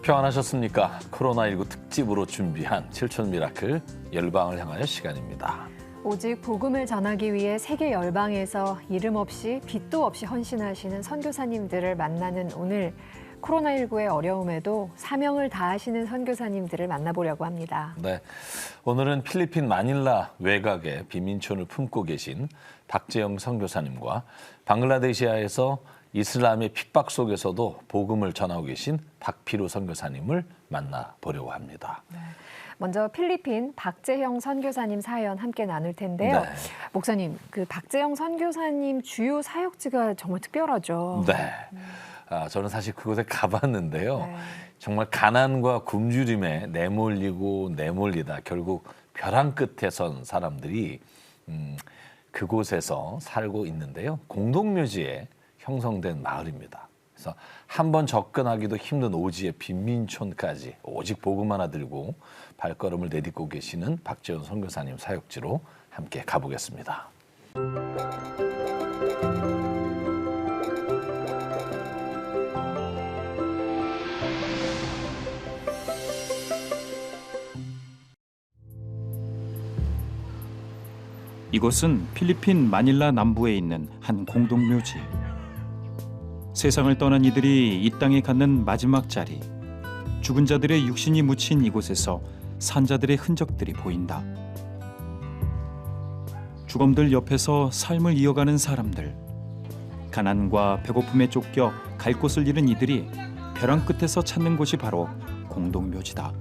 평안하셨습니까? 코로나19 특집으로 준비한 7천 미라클 열방을 향하여 시간입니다. 오직 복음을 전하기 위해 세계 열방에서 이름 없이 빛도 없이 헌신하시는 선교사님들을 만나는 오늘, 코로나19의 어려움에도 사명을 다하시는 선교사님들을 만나보려고 합니다. 네, 오늘은 필리핀 마닐라 외곽의 빈민촌을 품고 계신 박재영 선교사님과 방글라데시아에서 이슬람의 핍박 속에서도 복음을 전하고 계신 박피루 선교사님을 만나보려고 합니다. 네. 먼저 필리핀 박재영 선교사님 사연 함께 나눌 텐데요. 네. 목사님, 그 박재영 선교사님 주요 사역지가 정말 특별하죠. 네, 저는 사실 그곳에 가봤는데요. 네. 정말 가난과 굶주림에 내몰리다 결국 벼랑 끝에 선 사람들이 그곳에서 살고 있는데요. 공동묘지에 형성된 마을입니다. 그래서 한번 접근하기도 힘든 오지의 빈민촌까지 오직 복음 하나 들고 발걸음을 내딛고 계시는 박재현 선교사님 사역지로 함께 가보겠습니다. 이곳은 필리핀 마닐라 남부에 있는 한 공동묘지. 세상을 떠난 이들이 이 땅에 갖는 마지막 자리, 죽은 자들의 육신이 묻힌 이곳에서 산자들의 흔적들이 보인다. 주검들 옆에서 삶을 이어가는 사람들, 가난과 배고픔에 쫓겨 갈 곳을 잃은 이들이 벼랑 끝에서 찾는 곳이 바로 공동묘지다.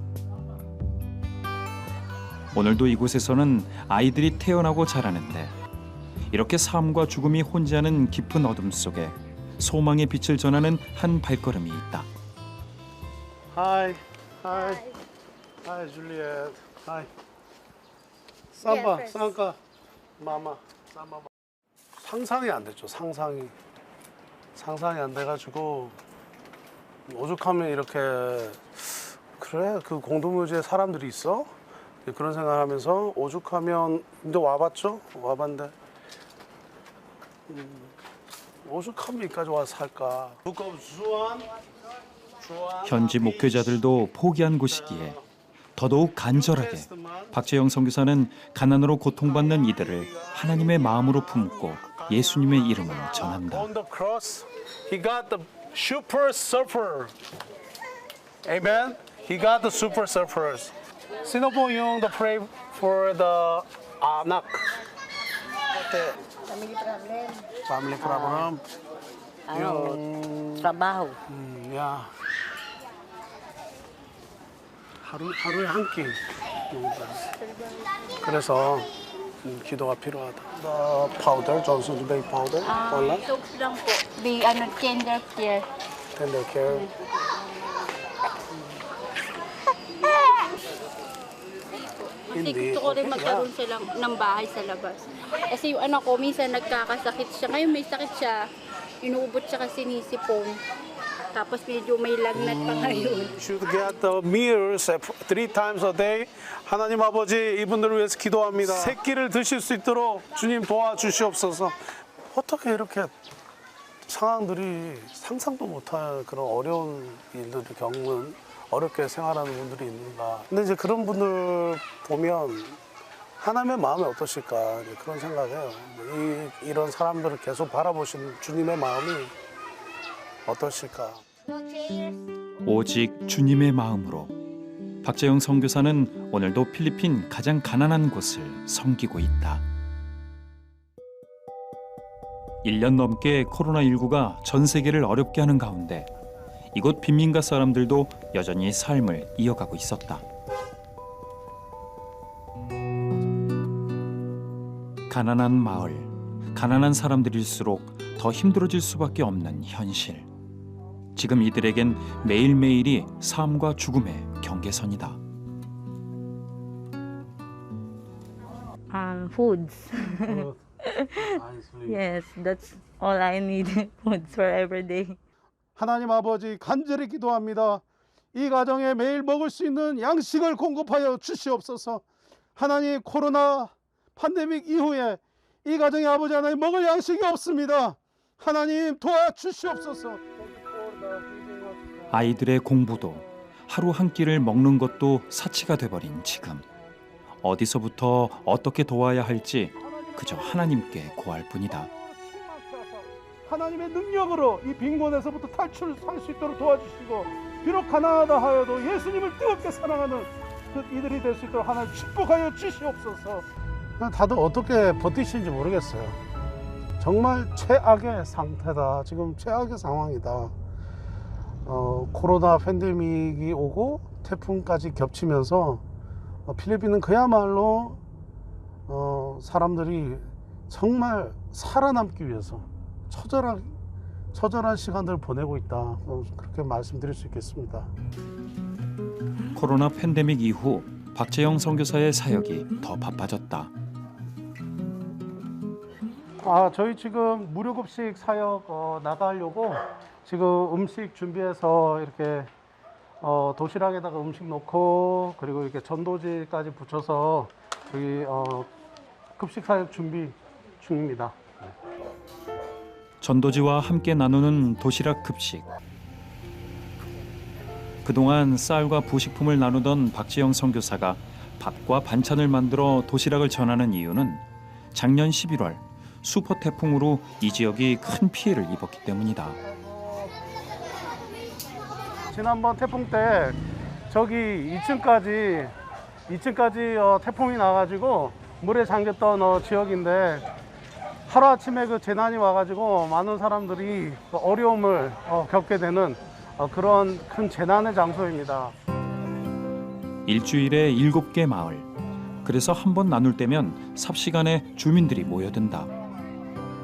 오늘도 이곳에서는 아이들이 태어나고 자라는데, 이렇게 삶과 죽음이 혼재하는 깊은 어둠 속에 소망의 빛을 전하는 한 발걸음이 있다. Hi, Juliet. Hi. Samba, Sanka, Mama, Samba. 상상이 안 됐죠. 상상이 안 돼가지고 오죽하면 이렇게 그래 그 공동묘지에 사람들이 있어? 그런 생각하면서 오죽하면 근데 와봤는데 오죽하면 여기까지 와서 살까? 현지 목회자들도 포기한 곳이기에 더더욱 간절하게 박재영 선교사는 가난으로 고통받는 이들을 하나님의 마음으로 품고 예수님의 이름을 전한다. On the cross, he got the super surfer. Amen. He got the super surfers. Sino po yung the pray for the anak? Family problem. trabaho. Yeah. 하루에 한 끼. 그래서 기도가 필요하다. The powder, Johnson Baby powder. wala? Soap lang po. Tender care. Tender care. Kasi Hindi. gusto ko rin Okay, magkaroon sila ng bahay sa labas. Kasi yung anak ko, minsan nagkakasakit siya. Ngayon may sakit siya. Inuubot siya kasi sinisipon. Tapos medyo may lagnat pa ngayon. Should get the meals 3 times a day. 하나님 아버지 이분들을 위해서 기도합니다. 세 끼를 드실 수 있도록 주님 도와주시옵소서. 어떻게 이렇게 상황들이 상상도 못할 그런 어려운 일들을 겪는 어렵게 생활하는 분들이 있는가. 근데 이제 그런 분들 보면 하나님의 마음이 어떠실까 이제 그런 생각해요. 이런 사람들을 계속 바라보시는 주님의 마음이 어떠실까. 오직 주님의 마음으로 박재영 선교사는 오늘도 필리핀 가장 가난한 곳을 섬기고 있다. 1년 넘게 코로나19가 전 세계를 어렵게 하는 가운데 이곳 빈민가 사람들도 여전히 삶을 이어가고 있었다. 가난한 마을, 가난한 사람들일수록 더 힘들어질 수밖에 없는 현실. 지금 이들에겐 매일매일이 삶과 죽음의 경계선이다. Foods. Yes, that's all I need. Foods for every day. 하나님 아버지 간절히 기도합니다. 이 가정에 매일 먹을 수 있는 양식을 공급하여 주시옵소서. 하나님 코로나 팬데믹 이후에 이 가정의 아버지 하나님 먹을 양식이 없습니다. 하나님 도와주시옵소서. 아이들의 공부도 하루 한 끼를 먹는 것도 사치가 돼버린 지금 어디서부터 어떻게 도와야 할지 그저 하나님께 고할 뿐이다. 하나님의 능력으로 이 빈곤에서부터 탈출할 수 있도록 도와주시고 비록 가난하다 하여도 예수님을 뜨겁게 사랑하는 그 이들이 될 수 있도록 하나님 축복하여 주시옵소서. 다들 어떻게 버티시는지 모르겠어요. 정말 최악의 상태다. 지금 최악의 상황이다. 코로나 팬데믹이 오고 태풍까지 겹치면서 필리핀은 그야말로 사람들이 정말 살아남기 위해서 처절한 시간들을 보내고 있다. 그렇게 말씀드릴 수 있겠습니다. 코로나 팬데믹 이후 박재영 선교사의 사역이 더 바빠졌다. 저희 지금 무료급식 사역 나가려고 지금 음식 준비해서 이렇게 도시락에다가 음식 넣고 그리고 이렇게 전도지까지 붙여서 저희 급식 사역 준비 중입니다. 전도지와 함께 나누는 도시락 급식. 그동안 쌀과 부식품을 나누던 박지영 선교사가 밥과 반찬을 만들어 도시락을 전하는 이유는 작년 11월 슈퍼 태풍으로 이 지역이 큰 피해를 입었기 때문이다. 지난번 태풍 때 저기 2층까지 태풍이 나가지고 물에 잠겼던 지역인데 하루아침에 그 재난이 와가지고 많은 사람들이 어려움을 겪게 되는 그런 큰 재난의 장소입니다. 일주일에 7개 마을. 그래서 한 번 나눌 때면 삽시간에 주민들이 모여든다.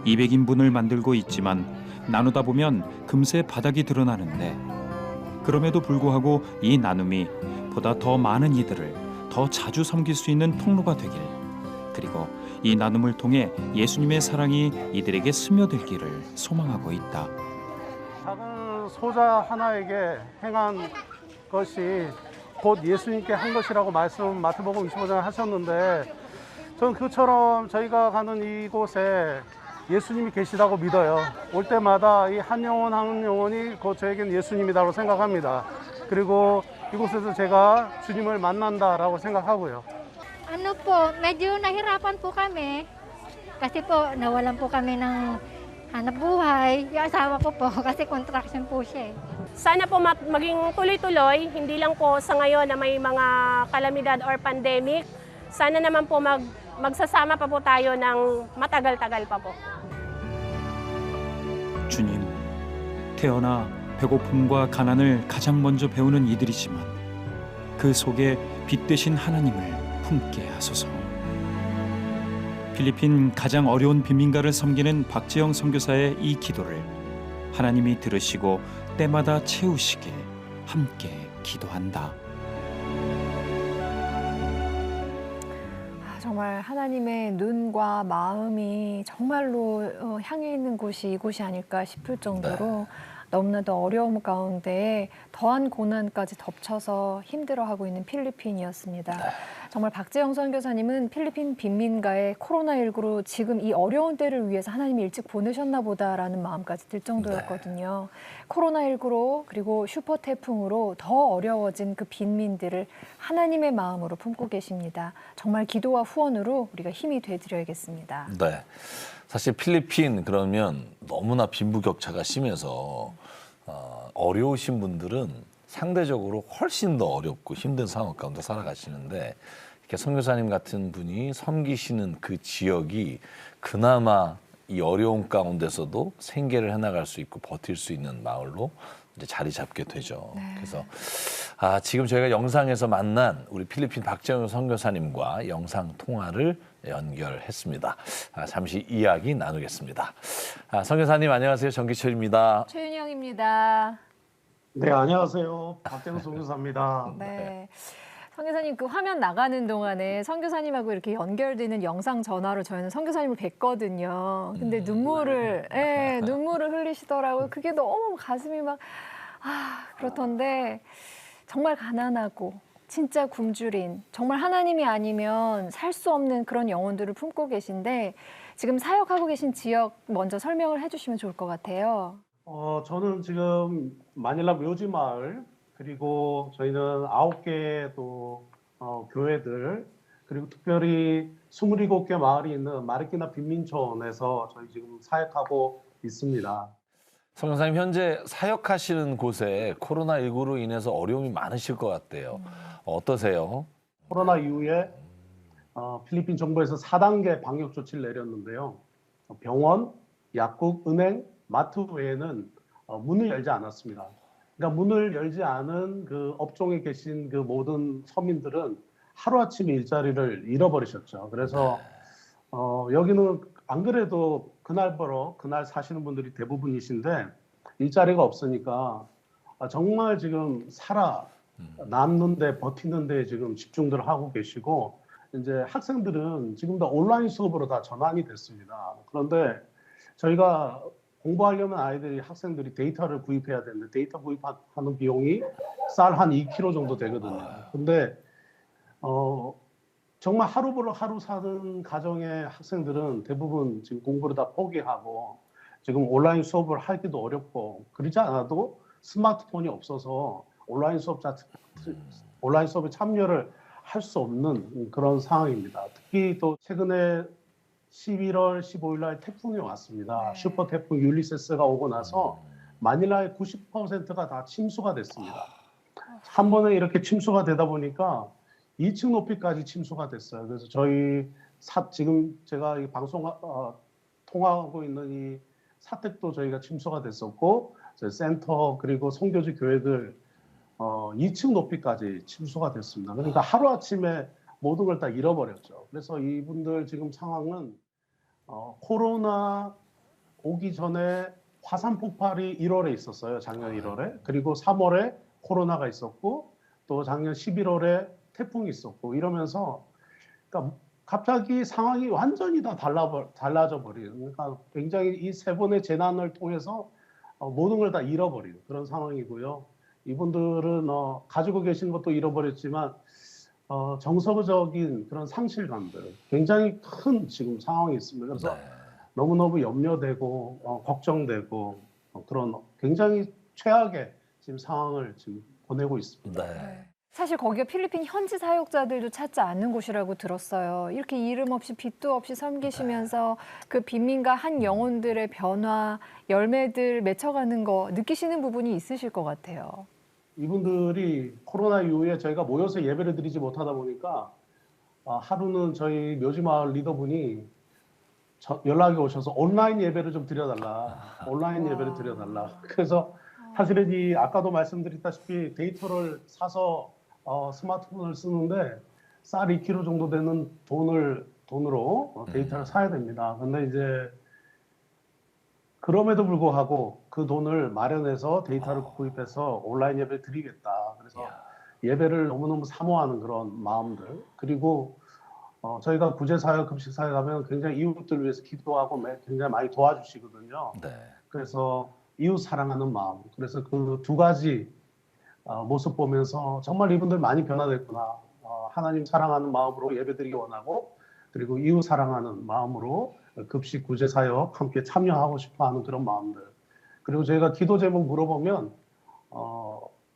200인분을 만들고 있지만 나누다 보면 금세 바닥이 드러나는데 그럼에도 불구하고 이 나눔이 보다 더 많은 이들을 더 자주 섬길 수 있는 통로가 되길, 그리고 이 나눔을 통해 예수님의 사랑이 이들에게 스며들기를 소망하고 있다. 작은 소자 하나에게 행한 것이 곧 예수님께 한 것이라고 말씀 마태복음 25장 하셨는데, 저는 그처럼 저희가 가는 이곳에 예수님이 계시다고 믿어요. 올 때마다 이 한 영혼 한 영혼이 곧 저에게는 예수님이라고 생각합니다. 그리고 이곳에서 제가 주님을 만난다라고 생각하고요. Ano po, medyo nahirapan po kami. Kasi po, nawalan po kami ng hanap buhay. Yung asawa ko po, kasi contraction po siya eh. Sana po maging tuloy-tuloy, hindi lang po sa ngayon na may mga kalamidad or pandemic. Sana naman po magsasama pa po tayo ng matagal-tagal pa po. 주님, 태어나 배고픔과 가난을 가장 먼저 배우는 이들이지만 그 속에 빛 되신 하나님을 품게 하소서. 필리핀 가장 어려운 빈민가를 섬기는 박재영 선교사의 이 기도를 하나님이 들으시고 때마다 채우시길 함께 기도한다. 정말 하나님의 눈과 마음이 정말로 향해 있는 곳이 이곳이 아닐까 싶을 정도로 너무나도 어려움 가운데 더한 고난까지 덮쳐서 힘들어하고 있는 필리핀이었습니다. 정말 박재영 선교사님은 필리핀 빈민가에 코로나19로 지금 이 어려운 때를 위해서 하나님이 일찍 보내셨나 보다라는 마음까지 들 정도였거든요. 코로나19로 그리고 슈퍼 태풍으로 더 어려워진 그 빈민들을 하나님의 마음으로 품고 계십니다. 정말 기도와 후원으로 우리가 힘이 되드려야겠습니다. 네. 사실 필리핀 그러면 너무나 빈부격차가 심해서 어려우신 분들은 상대적으로 훨씬 더 어렵고 힘든 상황 가운데 살아가시는데, 이렇게 선교사님 같은 분이 섬기시는 그 지역이 그나마 이 어려운 가운데서도 생계를 해나갈 수 있고 버틸 수 있는 마을로 이제 자리 잡게 되죠. 그래서 지금 저희가 영상에서 만난 우리 필리핀 박재영 선교사님과 영상 통화를 연결했습니다. 잠시 이야기 나누겠습니다. 선교사님 안녕하세요. 정기철입니다. 최윤영입니다. 네, 안녕하세요. 박재영 선교사입니다. 네. 선교사님 그 화면 나가는 동안에 선교사님하고 이렇게 연결되는 영상 전화로 저희는 선교사님을 뵀거든요. 근데 눈물을 흘리시더라고요. 그게 너무 가슴이 막 그렇던데 정말 가난하고 진짜 굶주린, 정말 하나님이 아니면 살 수 없는 그런 영혼들을 품고 계신데, 지금 사역하고 계신 지역 먼저 설명을 해주시면 좋을 것 같아요. 저는 지금 마닐라 묘지 마을 그리고 저희는 9개 또 교회들, 그리고 특별히 27개 마을이 있는 마르키나 빈민촌에서 저희 지금 사역하고 있습니다. 성교사님 현재 사역하시는 곳에 코로나19로 인해서 어려움이 많으실 것 같아요. 어떠세요? 코로나 이후에 필리핀 정부에서 4단계 방역 조치를 내렸는데요. 병원, 약국, 은행, 마트 외에는 문을 열지 않았습니다. 그러니까 문을 열지 않은 그 업종에 계신 그 모든 서민들은 하루아침에 일자리를 잃어버리셨죠. 그래서 여기는 안 그래도 그날 사시는 분들이 대부분이신데 일자리가 없으니까 정말 지금 남는데 버티는데 지금 집중들 하고 계시고, 이제 학생들은 지금 다 온라인 수업으로 다 전환이 됐습니다. 그런데 저희가 공부하려면 학생들이 데이터를 구입해야 되는데 데이터 구입하는 비용이 쌀 한 2kg 정도 되거든요. 근데 정말 하루 벌어 하루 사는 가정의 학생들은 대부분 지금 공부를 다 포기하고 지금 온라인 수업을 하기도 어렵고, 그러지 않아도 스마트폰이 없어서 온라인 수업에 참여를 할 수 없는 그런 상황입니다. 특히 또 최근에 11월 15일 날 태풍이 왔습니다. 슈퍼 태풍 율리세스가 오고 나서 마닐라의 90%가 다 침수가 됐습니다. 한 번에 이렇게 침수가 되다 보니까 2층 높이까지 침수가 됐어요. 그래서 지금 제가 이 통화하고 있는 이 사택도 저희가 침수가 됐었고, 저희 센터 그리고 선교지 교회들 2층 높이까지 침수가 됐습니다. 그러니까 하루아침에 모든 걸 다 잃어버렸죠. 그래서 이분들 지금 상황은 코로나 오기 전에 화산 폭발이 1월에 있었어요. 작년 1월에. 그리고 3월에 코로나가 있었고, 또 작년 11월에 태풍이 있었고, 이러면서 그러니까 갑자기 상황이 완전히 다 달라져 버리는, 그러니까 굉장히 이 세 번의 재난을 통해서 모든 걸 다 잃어버리는 그런 상황이고요. 이분들은 가지고 계신 것도 잃어버렸지만 정서적인 그런 상실감들, 굉장히 큰 지금 상황이 있습니다. 그래서 너무너무 염려되고 걱정되고 그런 굉장히 최악의 지금 상황을 지금 보내고 있습니다. 사실 거기가 필리핀 현지 사역자들도 찾지 않는 곳이라고 들었어요. 이렇게 이름 없이 빛도 없이 섬기시면서 그 빈민가 한 영혼들의 변화, 열매들 맺혀가는 거 느끼시는 부분이 있으실 것 같아요. 이분들이 코로나 이후에 저희가 모여서 예배를 드리지 못하다 보니까 하루는 저희 묘지마을 리더분이 연락이 오셔서 온라인 예배를 좀 드려달라. 온라인 예배를 드려달라. 그래서 사실은 아까도 말씀드렸다시피 데이터를 사서 스마트폰을 쓰는데 쌀 2kg 정도 되는 돈으로 데이터를 사야 됩니다. 근데 이제 그럼에도 불구하고 그 돈을 마련해서 데이터를 구입해서 온라인 예배를 드리겠다. 그래서 예배를 너무너무 사모하는 그런 마음들. 그리고 저희가 구제사역, 급식사역 하면 굉장히 이웃들 위해서 기도하고 굉장히 많이 도와주시거든요. 그래서 이웃 사랑하는 마음. 그래서 그 두 가지 모습 보면서 정말 이분들 많이 변화됐구나. 하나님 사랑하는 마음으로 예배드리기 원하고, 그리고 이웃 사랑하는 마음으로 급식 구제 사역 함께 참여하고 싶어하는 그런 마음들. 그리고 저희가 기도 제목 물어보면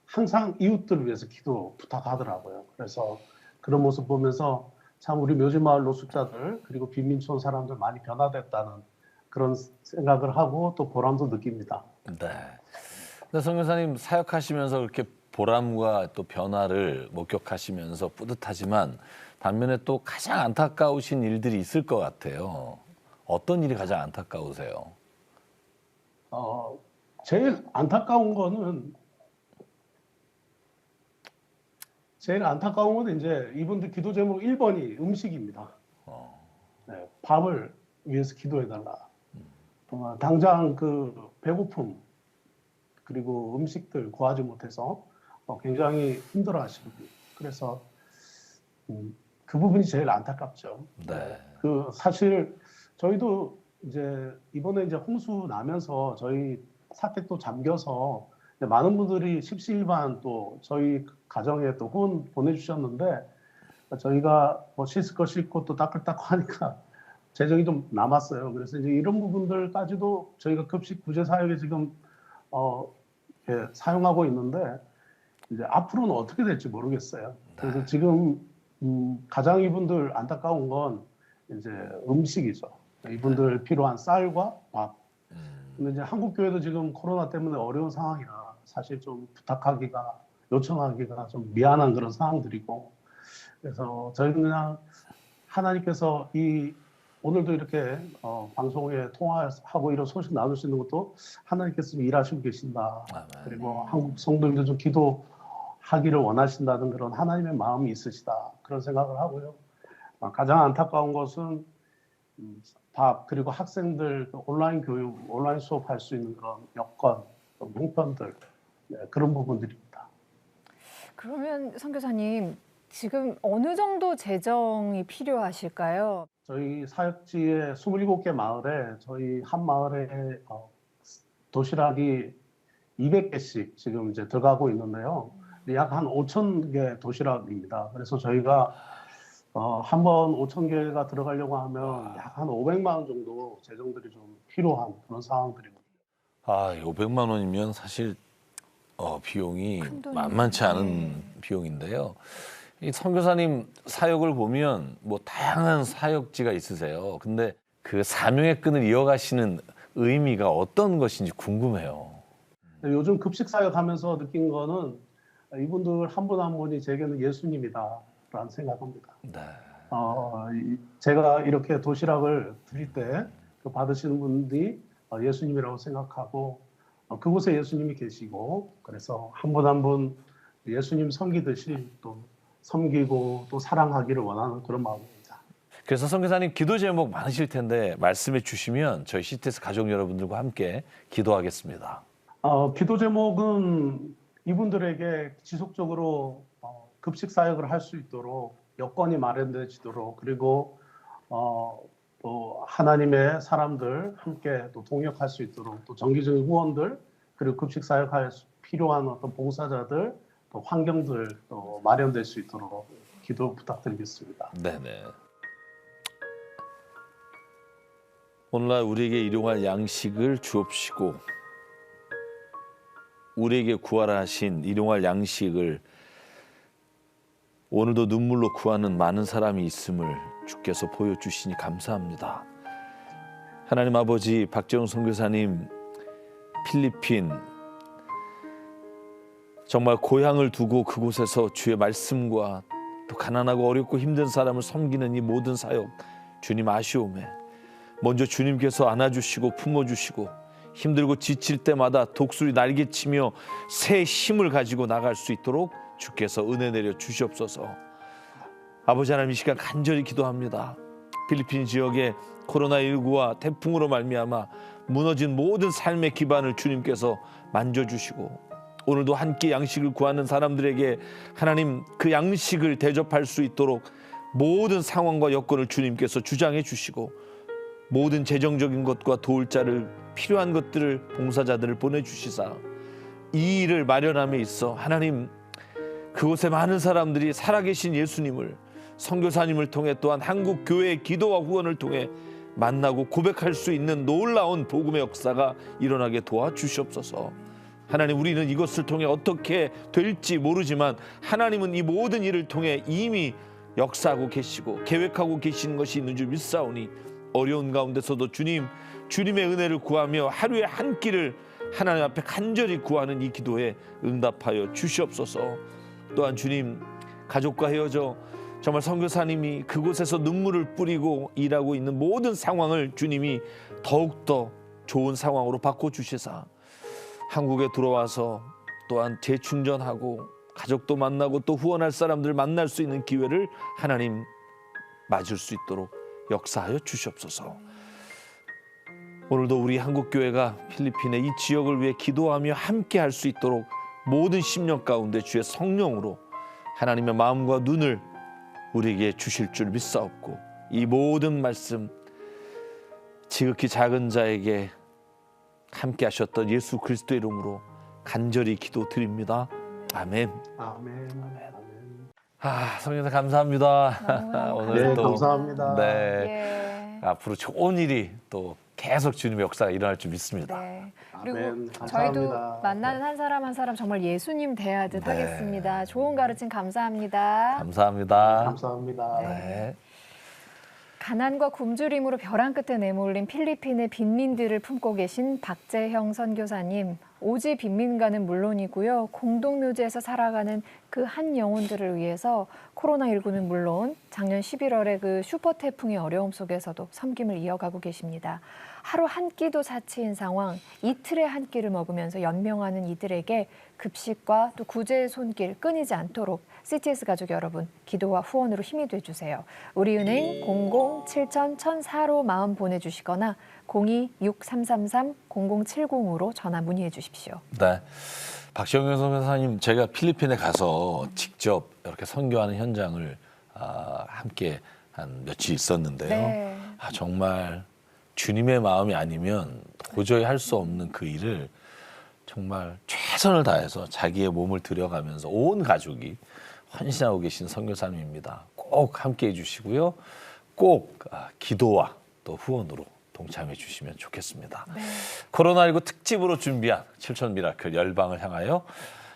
항상 이웃들을 위해서 기도 부탁하더라고요. 그래서 그런 모습 보면서 참 우리 묘지마을 노숙자들 그리고 빈민촌 사람들 많이 변화됐다는 그런 생각을 하고 또 보람도 느낍니다. 네. 근데 선교사님 사역하시면서 그렇게 보람과 또 변화를 목격하시면서 뿌듯하지만 반면에 또 가장 안타까우신 일들이 있을 것 같아요. 어떤 일이 가장 안타까우세요? 제일 안타까운 거는 이제 이분들 기도 제목 1번이 음식입니다. 네, 밥을 위해서 기도해달라. 당장 그 배고픔 그리고 음식들 구하지 못해서 굉장히 힘들어하시거든요. 그래서 그 부분이 제일 안타깝죠. 네. 그 사실 저희도 이제 이번에 이제 홍수 나면서 저희 사택도 잠겨서 많은 분들이 십시일반 또 저희 가정에 또 후원 보내주셨는데 저희가 뭐 씻을 거 씻고 또 닦을 닦고 하니까 재정이 좀 남았어요. 그래서 이제 이런 부분들까지도 저희가 급식 구제 사역에 지금 사용하고 있는데 이제 앞으로는 어떻게 될지 모르겠어요. 그래서 지금 가장 이분들 안타까운 건 이제 음식이죠. 이분들 필요한 쌀과 밥. 근데 이제 한국 교회도 지금 코로나 때문에 어려운 상황이라 사실 좀 부탁하기가 요청하기가 좀 미안한 그런 상황들이고, 그래서 저희는 그냥 하나님께서 오늘도 이렇게 방송에 통화하고 이런 소식 나눌 수 있는 것도 하나님께서 일하시고 계신다. 그리고 한국 성도님들 좀 기도하기를 원하신다는 그런 하나님의 마음이 있으시다. 그런 생각을 하고요. 가장 안타까운 것은 밥, 그리고 학생들 온라인 교육, 온라인 수업할 수 있는 그런 여건, 형편들, 그런 부분들입니다. 그러면 선교사님, 지금 어느 정도 재정이 필요하실까요? 저희 사역지의 27개 마을에 저희 한 마을에 도시락이 200개씩 지금 이제 들어가고 있는데요. 약 한 5,000개 도시락입니다. 그래서 저희가 한 번 5,000개가 들어가려고 하면 약 한 500만 원 정도 재정들이 좀 필요한 그런 상황들입니다. 500만 원이면 사실 비용이 큰 돈이네요. 만만치 않은 비용인데요. 이 선교사님 사역을 보면 뭐 다양한 사역지가 있으세요. 근데 그 사명의 끈을 이어가시는 의미가 어떤 것인지 궁금해요. 요즘 급식 사역하면서 느낀 거는 이분들 한 분 한 분이 제게는 예수님이다라는 생각합니다. 네. 제가 이렇게 도시락을 드릴 때 그 받으시는 분들이 예수님이라고 생각하고 그곳에 예수님이 계시고, 그래서 한 분 한 분 예수님 섬기듯이 또 섬기고 또 사랑하기를 원하는 그런 마음입니다. 그래서 선교사님 기도 제목 많으실 텐데 말씀해 주시면 저희 CTS 가족 여러분들과 함께 기도하겠습니다. 기도 제목은 이분들에게 지속적으로 급식 사역을 할 수 있도록 여건이 마련되지도록, 그리고 또 하나님의 사람들 함께 또 동역할 수 있도록, 또 정기적인 후원들, 그리고 급식 사역할 필요한 어떤 봉사자들, 또 환경들 또 마련될 수 있도록 기도 부탁드리겠습니다. 네네. 오늘날 우리에게 일용할 양식을 주옵시고, 우리에게 구하라 하신 일용할 양식을 오늘도 눈물로 구하는 많은 사람이 있음을 주께서 보여주시니 감사합니다. 하나님 아버지, 박재훈 선교사님 필리핀 정말 고향을 두고 그곳에서 주의 말씀과 또 가난하고 어렵고 힘든 사람을 섬기는 이 모든 사역, 주님 아시오매 먼저 주님께서 안아주시고 품어주시고 힘들고 지칠 때마다 독수리 날개치며 새 힘을 가지고 나갈 수 있도록 주께서 은혜 내려 주시옵소서. 아버지 하나님, 이 시간 간절히 기도합니다. 필리핀 지역에 코로나19와 태풍으로 말미암아 무너진 모든 삶의 기반을 주님께서 만져주시고, 오늘도 한 끼 양식을 구하는 사람들에게 하나님 그 양식을 대접할 수 있도록 모든 상황과 여건을 주님께서 주장해 주시고, 모든 재정적인 것과 도울 자를 필요한 것들을 봉사자들을 보내주시사 이 일을 마련함에 있어 하나님 그곳에 많은 사람들이 살아계신 예수님을 선교사님을 통해 또한 한국 교회의 기도와 후원을 통해 만나고 고백할 수 있는 놀라운 복음의 역사가 일어나게 도와주시옵소서. 하나님, 우리는 이것을 통해 어떻게 될지 모르지만 하나님은 이 모든 일을 통해 이미 역사하고 계시고 계획하고 계시는 것이 있는 줄 믿사오니 어려운 가운데서도 주님의 은혜를 구하며 하루에 한 끼를 하나님 앞에 간절히 구하는 이 기도에 응답하여 주시옵소서. 또한 주님, 가족과 헤어져 정말 선교사님이 그곳에서 눈물을 뿌리고 일하고 있는 모든 상황을 주님이 더욱더 좋은 상황으로 바꿔주시사 한국에 들어와서 또한 재충전하고 가족도 만나고 또 후원할 사람들을 만날 수 있는 기회를 하나님 맞을 수 있도록 역사하여 주시옵소서. 오늘도 우리 한국교회가 필리핀의 이 지역을 위해 기도하며 함께 할 수 있도록 모든 심령 가운데 주의 성령으로 하나님의 마음과 눈을 우리에게 주실 줄 믿사옵고, 이 모든 말씀 지극히 작은 자에게 함께 하셨던 예수 그리스도의 이름으로 간절히 기도드립니다. 아멘. 아멘. 성령님 감사합니다. 오늘 네, 또 감사합니다. 네. 예. 앞으로 좋은 일이 또 계속 주님의 역사가 일어날 줄 믿습니다. 네. 그리고 아멘. 저희도 감사합니다. 만나는 한 사람 한 사람 정말 예수님 대하듯 네. 하겠습니다. 좋은 가르침 감사합니다. 감사합니다. 감사합니다. 네. 가난과 굶주림으로 벼랑 끝에 내몰린 필리핀의 빈민들을 품고 계신 박재형 선교사님. 오지 빈민가는 물론이고요. 공동묘지에서 살아가는 그 한 영혼들을 위해서 코로나19는 물론 작년 11월에 그 슈퍼 태풍의 어려움 속에서도 섬김을 이어가고 계십니다. 하루 한 끼도 사치인 상황, 이틀에 한 끼를 먹으면서 연명하는 이들에게 급식과 또 구제의 손길 끊이지 않도록 CTS 가족 여러분 기도와 후원으로 힘이 돼주세요. 우리은행 00-7000-1004로 마음 보내주시거나 02-6333-0070으로 전화 문의해 주십시오. 네. 박시영 선교사님, 제가 필리핀에 가서 직접 이렇게 선교하는 현장을 함께 한 며칠 있었는데요. 네. 정말 주님의 마음이 아니면 도저히 할 수 없는 그 일을 정말 최선을 다해서 자기의 몸을 들여가면서 온 가족이 헌신하고 계신 선교사님입니다. 꼭 함께 해주시고요. 꼭 기도와 또 후원으로 동참해 주시면 좋겠습니다. 네. 코로나19 특집으로 준비한 7천 미라클 열방을 향하여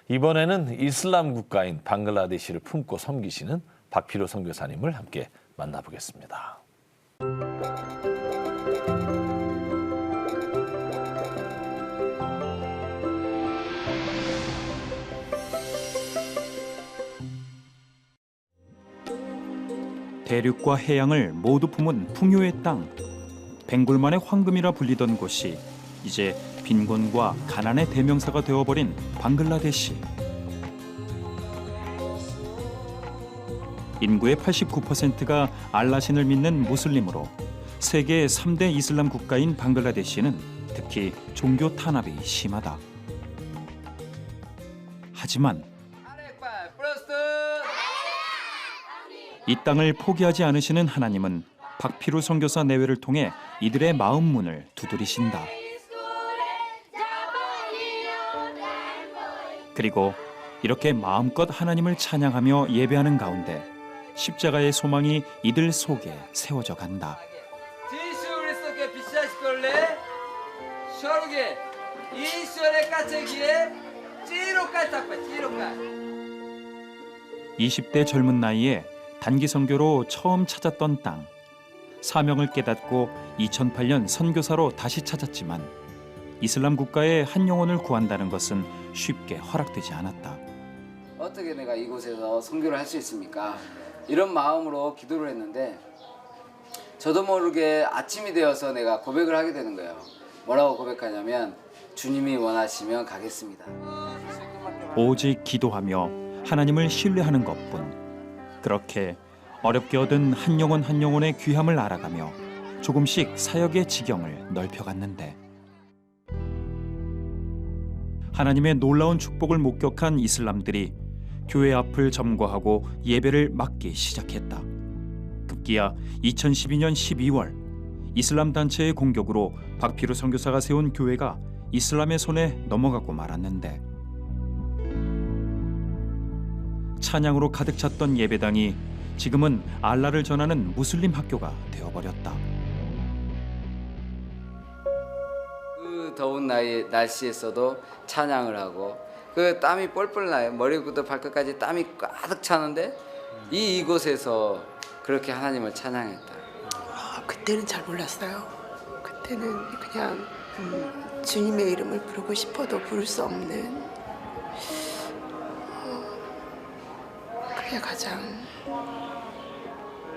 이번에는 이슬람 국가인 방글라데시를 품고 섬기시는 박필호 선교사님을 함께 만나보겠습니다. 대륙과 해양을 모두 품은 풍요의 땅. 벵골만의 황금이라 불리던 곳이 이제 빈곤과 가난의 대명사가 되어버린 방글라데시. 인구의 89%가 알라신을 믿는 무슬림으로 세계 3대 이슬람 국가인 방글라데시는 특히 종교 탄압이 심하다. 하지만 이 땅을 포기하지 않으시는 하나님은 박필우 선교사 내외를 통해 이들의 마음 문을 두드리신다. 그리고 이렇게 마음껏 하나님을 찬양하며 예배하는 가운데 십자가의 소망이 이들 속에 세워져 간다. 20대 젊은 나이에 단기 선교로 처음 찾았던 땅. 사명을 깨닫고 2008년 선교사로 다시 찾았지만 이슬람 국가의 한 영혼을 구한다는 것은 쉽게 허락되지 않았다. 어떻게 내가 이곳에서 선교를 할 수 있습니까? 이런 마음으로 기도를 했는데 저도 모르게 아침이 되어서 내가 고백을 하게 되는 거예요. 뭐라고 고백하냐면 주님이 원하시면 가겠습니다. 오직 기도하며 하나님을 신뢰하는 것뿐. 그렇게 어렵게 얻은 한 영혼 한 영혼의 귀함을 알아가며 조금씩 사역의 지경을 넓혀갔는데 하나님의 놀라운 축복을 목격한 이슬람들이 교회 앞을 점거하고 예배를 막기 시작했다. 급기야 2012년 12월 이슬람 단체의 공격으로 박필우 선교사가 세운 교회가 이슬람의 손에 넘어가고 말았는데 찬양으로 가득 찼던 예배당이 지금은 알라를 전하는 무슬림 학교가 되어버렸다. 그 더운 날씨에서도 찬양을 하고 그 땀이 뻘뻘 나요. 머리부터 발끝까지 땀이 가득 차는데 이곳에서 그렇게 하나님을 찬양했다. 그때는 잘 몰랐어요. 그때는 그냥 주님의 이름을 부르고 싶어도 부를 수 없는 그게 가장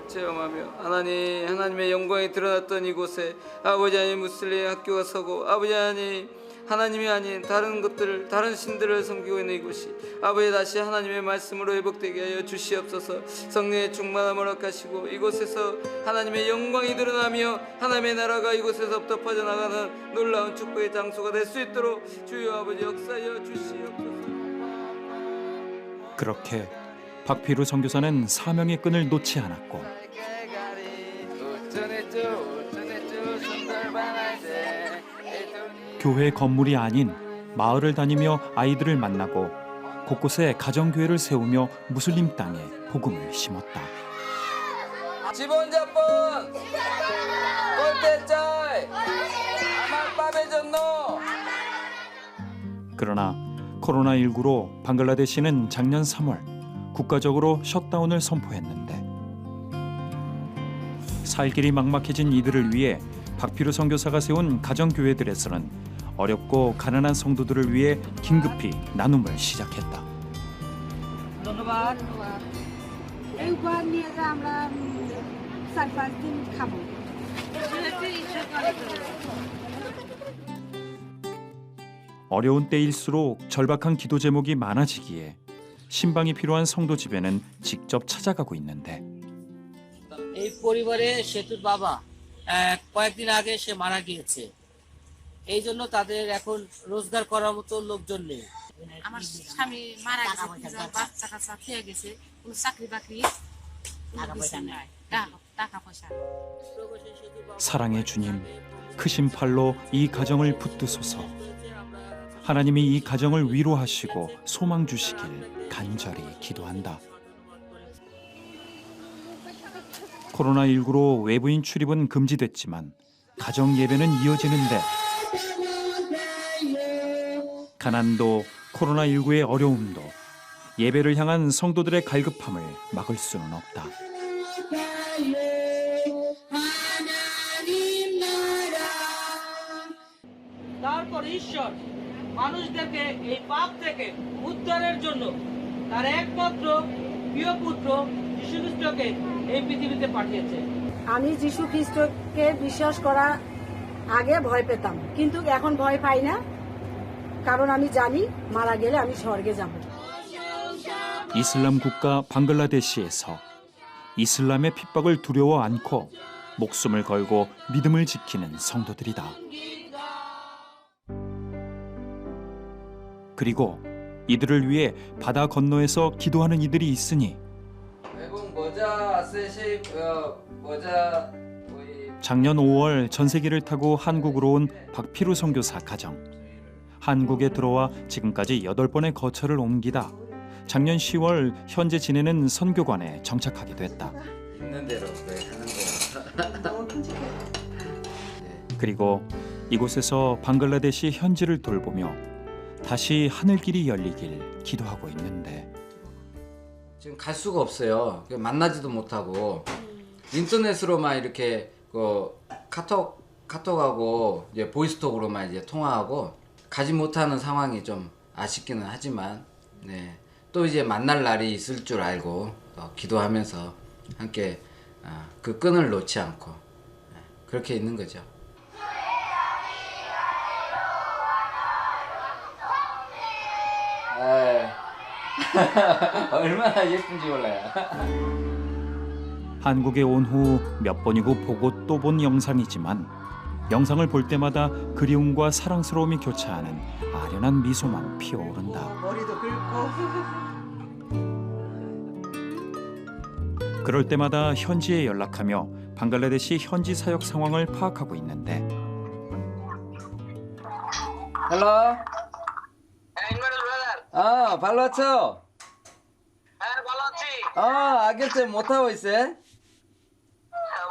체험하며 하나님의 영광이 드러났던 이곳에 아버지 하나님 무슬림 학교가 서고 아버지 하나님 하나님이 아닌 다른 신들을 섬기고 있는 이곳이 아버지 다시 하나님의 말씀으로 회복되게 하여 주시옵소서. 성령의 충만함을 허락하시고 이곳에서 하나님의 영광이 드러나며 하나님의 나라가 이곳에서부터 퍼져나가는 놀라운 축복의 장소가 될 수 있도록 주여 아버지 역사하여 주시옵소서. 그렇게 박필우 선교사는 사명의 끈을 놓지 않았고 교회 건물이 아닌 마을을 다니며 아이들을 만나고 곳곳에 가정교회를 세우며 무슬림 땅에 복음을 심었다. 지본자폰 꼴대짜이 아말빠베전노. 그러나 코로나19로 방글라데시는 작년 3월 국가적으로 셧다운을 선포했는데 살 길이 막막해진 이들을 위해 박피루 선교사가 세운 가정교회들에서는 어렵고 가난한 성도들을 위해 긴급히 나눔을 시작했다. ধন্যবাদ। এই উপহার নিয়ে যে আমরা 4-5 দিন খাবো। 어려운 때일수록 절박한 기도 제목이 많아지기에 신방이 필요한 성도 집에는 직접 찾아가고 있는데 এই পরিবারে সেতুর বাবা কয়েকদিন আগে সে মারা গিয়েছে। এই জন্য তাদের এখন রোজগার করার মতো লোকজন নেই। আমার স্বামী মারা গেছে, বাচ্চা কাচ্চা খেয়ে গেছে, কোনো চাকরি বাকরি নাই, টাকা পয়সা। 사랑의 주님, 크신 팔로 이 가정을 붙드소서. 하나님이 이 가정을 위로하시고 소망 주시길 간절히 기도한다. 코로나19로 외부인 출입은 금지됐지만 가정 예배는 이어지는데 가난도 코로나19의 어려움도 예배를 향한 성도들의 갈급함을 막을 수는 없다. তারপর ঈশ্বর মানুষদেরকে এই পাপ থেকে উদ্ধারের জন্য তার একমাত্র প্রিয় পুত্র যিশু খ্রিস্টকে এই পৃথিবীতে পাঠিয়েছে। আমি যিশু খ্রিস্টকে বিশ্বাস করার আগে ভয় পেতাম, কিন্তু এখন ভয় পাই না, কারণ আমি জানি মারা গেলে আমি স্বর্গে যাব। 이슬람 국가 방글라데시에서 이슬람의 핍박을 두려워 않고 목숨을 걸고 믿음을 지키는 성도들이다. 그리고 이들을 위해 바다 건너에서 기도하는 이들이 있으니 작년 5월 전세기를 타고 한국으로 온 박피루 선교사 가정. 한국에 들어와 지금까지 8번의 거처를 옮기다 작년 10월 현재 지내는 선교관에 정착하게 됐다. 있는 대로 그래 하는 거야. 그리고 이곳에서 방글라데시 현지를 돌보며 다시 하늘길이 열리길 기도하고 있는데 지금 갈 수가 없어요. 만나지도 못하고 인터넷으로만 이렇게 카톡하고 이제 보이스톡으로만 이제 통화하고 가지 못하는 상황이 좀 아쉽기는 하지만 네. 또 이제 만날 날이 있을 줄 알고 기도하면서 함께 그 끈을 놓지 않고 그렇게 있는 거죠. 얼마나 예쁜지 몰라요. 한국에 온 후 몇 번이고 보고 또 본 영상이지만 영상을 볼 때마다 그리움과 사랑스러움이 교차하는 아련한 미소만 피어오른다. 머리도 긁고. 그럴 때마다 현지에 연락하며 방글라데시 현지 사역 상황을 파악하고 있는데 헬로. 발로 왔죠? ভালো আছি। আগের চেয়ে মোটা হয়েছে।